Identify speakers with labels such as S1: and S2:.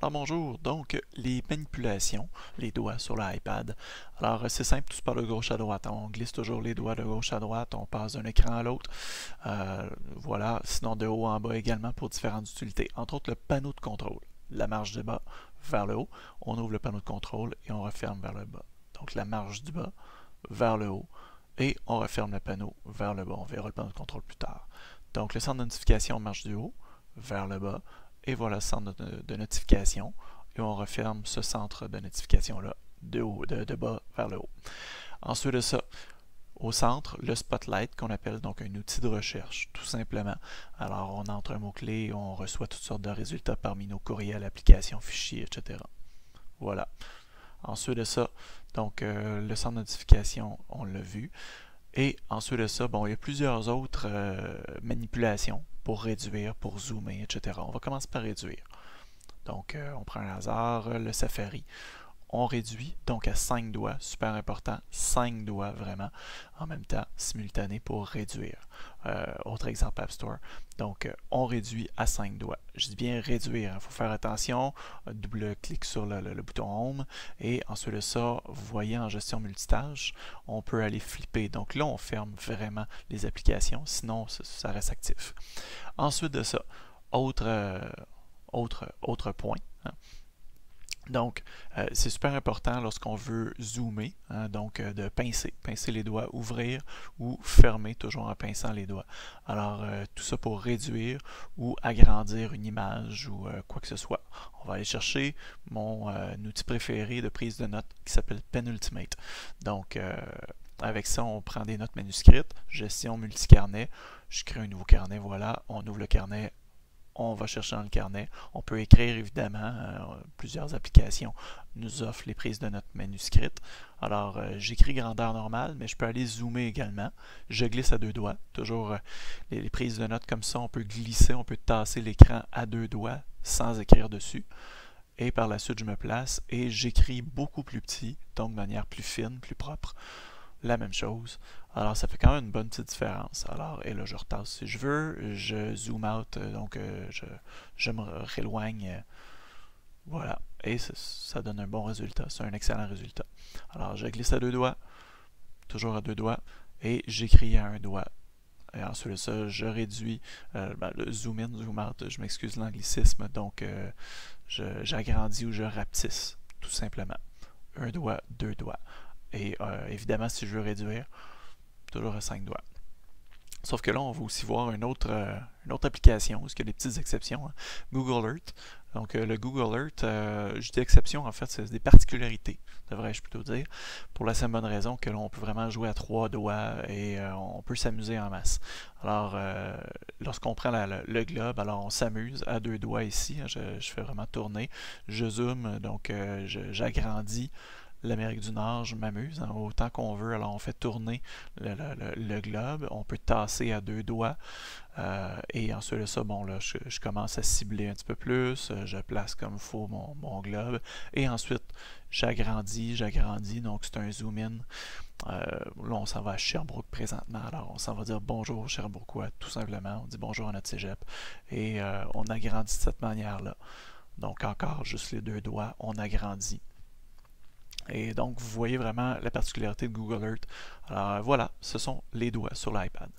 S1: Alors bonjour, donc les manipulations, les doigts sur l'iPad. Alors c'est simple, tout par de gauche à droite. On glisse toujours les doigts de gauche à droite, on passe d'un écran à l'autre. Voilà, sinon de haut en bas également pour différentes utilités. Entre autres le panneau de contrôle. La marche du bas vers le haut, on ouvre le panneau de contrôle et on referme vers le bas. Donc la marche du bas vers le haut et on referme le panneau vers le bas. On verra le panneau de contrôle plus tard. Donc le centre de notification marche du haut vers le bas. Et voilà le centre de notification. Et on referme ce centre de notification-là de bas vers le haut. Ensuite de ça, au centre, le Spotlight qu'on appelle donc un outil de recherche, tout simplement. Alors on entre un mot-clé, on reçoit toutes sortes de résultats parmi nos courriels, applications, fichiers, etc. Voilà. Ensuite de ça, donc le centre de notification, on l'a vu. Et ensuite de ça, bon, il y a plusieurs autres manipulations pour réduire, pour zoomer, etc. On va commencer par réduire. Donc, on prend un hasard, le Safari. On réduit donc à 5 doigts, super important, 5 doigts vraiment, en même temps, simultané pour réduire. Autre exemple App Store. Donc, on réduit à 5 doigts. Je dis bien réduire, il faut faire attention, double-clic sur le bouton Home, et ensuite de ça, vous voyez en gestion multitâche, on peut aller flipper. Donc là, on ferme vraiment les applications, sinon ça reste actif. Ensuite de ça, autre point, hein. Donc, c'est super important lorsqu'on veut zoomer, hein, donc de pincer les doigts, ouvrir ou fermer, toujours en pinçant les doigts. Alors, tout ça pour réduire ou agrandir une image ou quoi que ce soit. On va aller chercher mon outil préféré de prise de notes qui s'appelle Penultimate. Donc, avec ça, on prend des notes manuscrites, gestion multicarnet, je crée un nouveau carnet, voilà, on ouvre le carnet, on va chercher dans le carnet. On peut écrire évidemment, plusieurs applications nous offrent les prises de notes manuscrites. Alors j'écris grandeur normale, mais je peux aller zoomer également. Je glisse à 2 doigts. Toujours les prises de notes comme ça, on peut glisser, on peut tasser l'écran à 2 doigts sans écrire dessus. Et par la suite, je me place et j'écris beaucoup plus petit, donc de manière plus fine, plus propre. La même chose. Alors, ça fait quand même une bonne petite différence. Alors, et là, je retasse si je veux. Je zoom out, donc je me rééloigne. Voilà. Et ça donne un bon résultat. C'est un excellent résultat. Alors, je glisse à 2 doigts. Toujours à 2 doigts. Et j'écris à 1 doigt. Et ensuite de ça, je réduis le zoom in, zoom out. Je m'excuse l'anglicisme. Donc, j'agrandis ou je rapetisse, tout simplement. 1 doigt, 2 doigts. Et évidemment, si je veux réduire, toujours à 5 doigts. Sauf que là, on va aussi voir une autre application, parce qu'il y a des petites exceptions. Hein. Google Earth. Donc, le Google Earth, je dis exception, en fait, c'est des particularités, devrais-je plutôt dire, pour la simple bonne raison que là, on peut vraiment jouer à 3 doigts et on peut s'amuser en masse. Alors, lorsqu'on prend le globe, alors on s'amuse à 2 doigts ici. Hein, je fais vraiment tourner. Je zoome, donc j'agrandis l'Amérique du Nord, je m'amuse hein, autant qu'on veut. Alors on fait tourner le globe, on peut tasser à 2 doigts et ensuite de ça, bon là, je commence à cibler un petit peu plus, je place comme il faut mon globe et ensuite j'agrandis, donc c'est un zoom in. Là on s'en va à Sherbrooke présentement, alors on s'en va dire bonjour Sherbrookeois tout simplement, on dit bonjour à notre cégep et on agrandit de cette manière-là. Donc encore juste les 2 doigts, on agrandit. Et donc, vous voyez vraiment la particularité de Google Earth. Alors voilà, ce sont les doigts sur l'iPad.